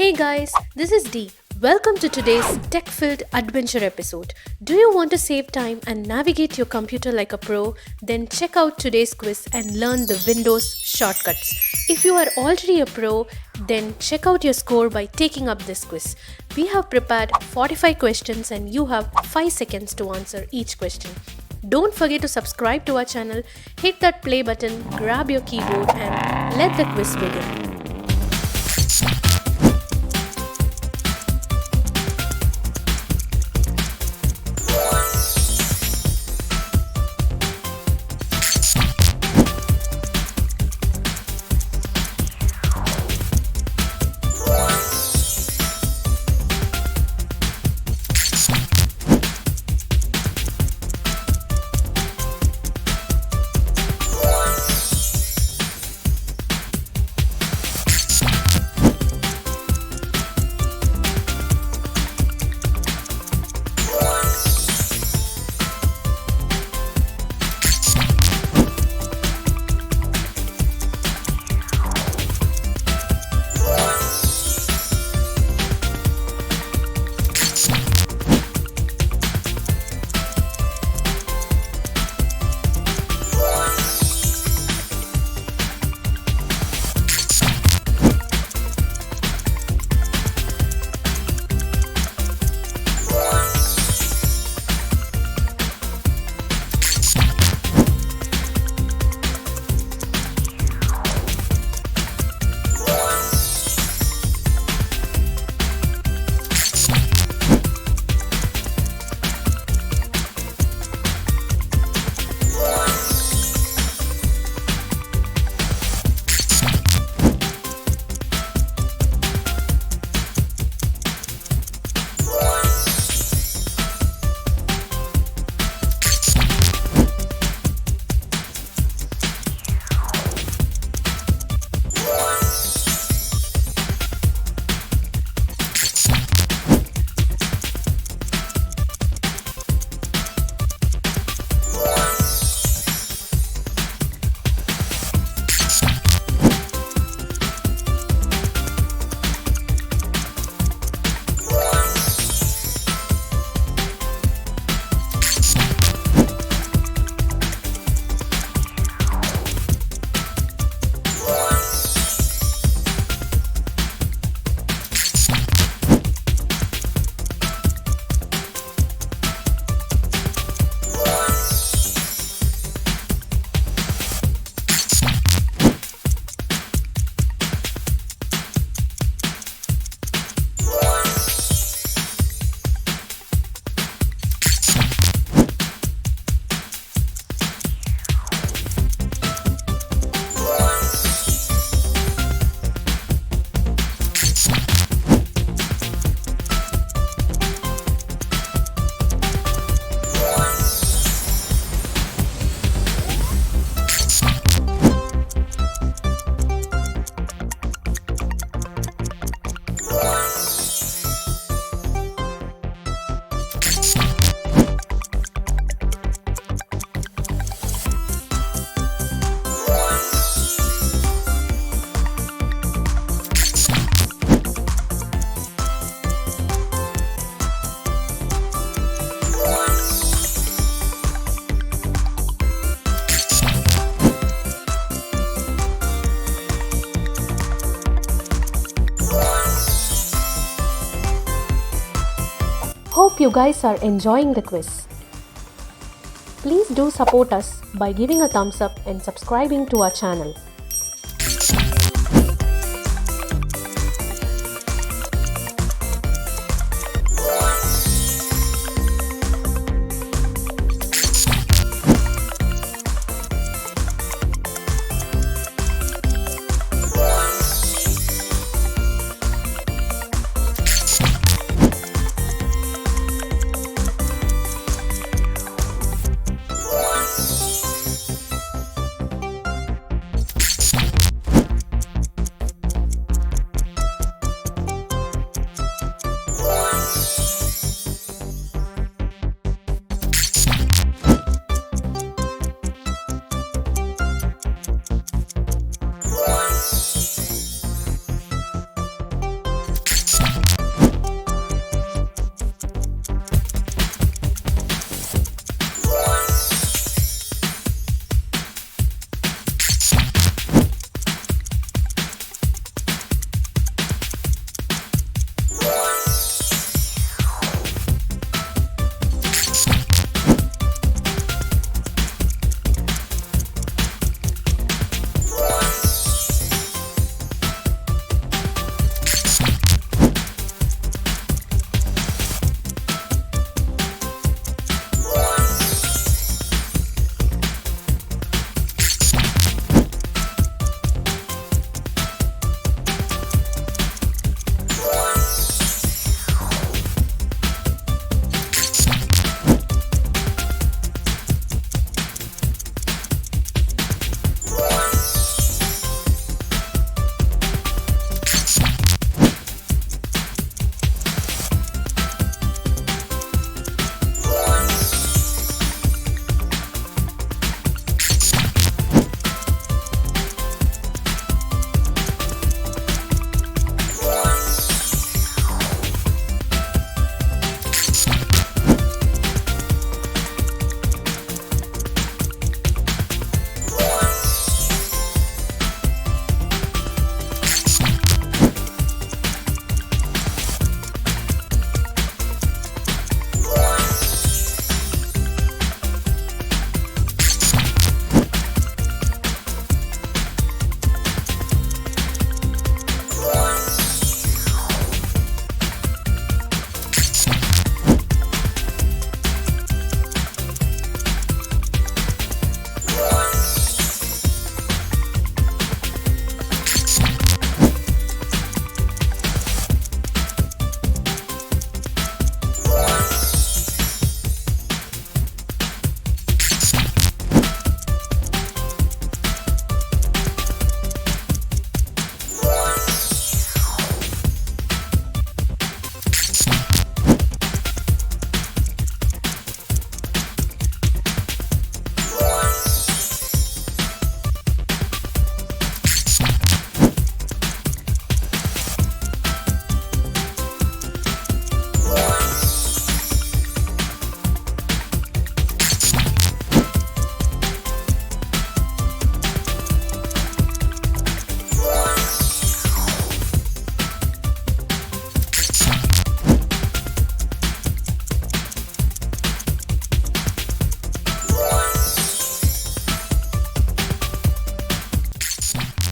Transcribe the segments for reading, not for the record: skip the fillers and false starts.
Hey guys, this is Dee. Welcome to today's tech filled adventure episode. Do you want to save time and navigate your computer like a pro? Then check out today's quiz and learn the Windows shortcuts. If you are already a pro, then check out your score by taking up this quiz. We have prepared 45 questions and you have 5 seconds to answer each question. Don't forget to subscribe to our channel, hit that play button, grab your keyboard, and let the quiz begin. Hope you guys are enjoying the quiz. Please do support us by giving a thumbs up and subscribing to our channel.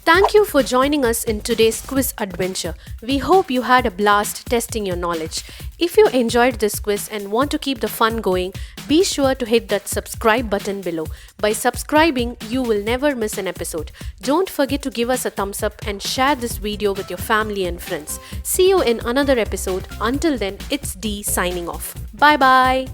Thank you for joining us in today's quiz adventure. We hope you had a blast testing your knowledge. If you enjoyed this quiz and want to keep the fun going, be sure to hit that subscribe button below. By subscribing, you will never miss an episode. Don't forget to give us a thumbs up and share this video with your family and friends. See you in another episode. Until then, it's Dee signing off. Bye bye.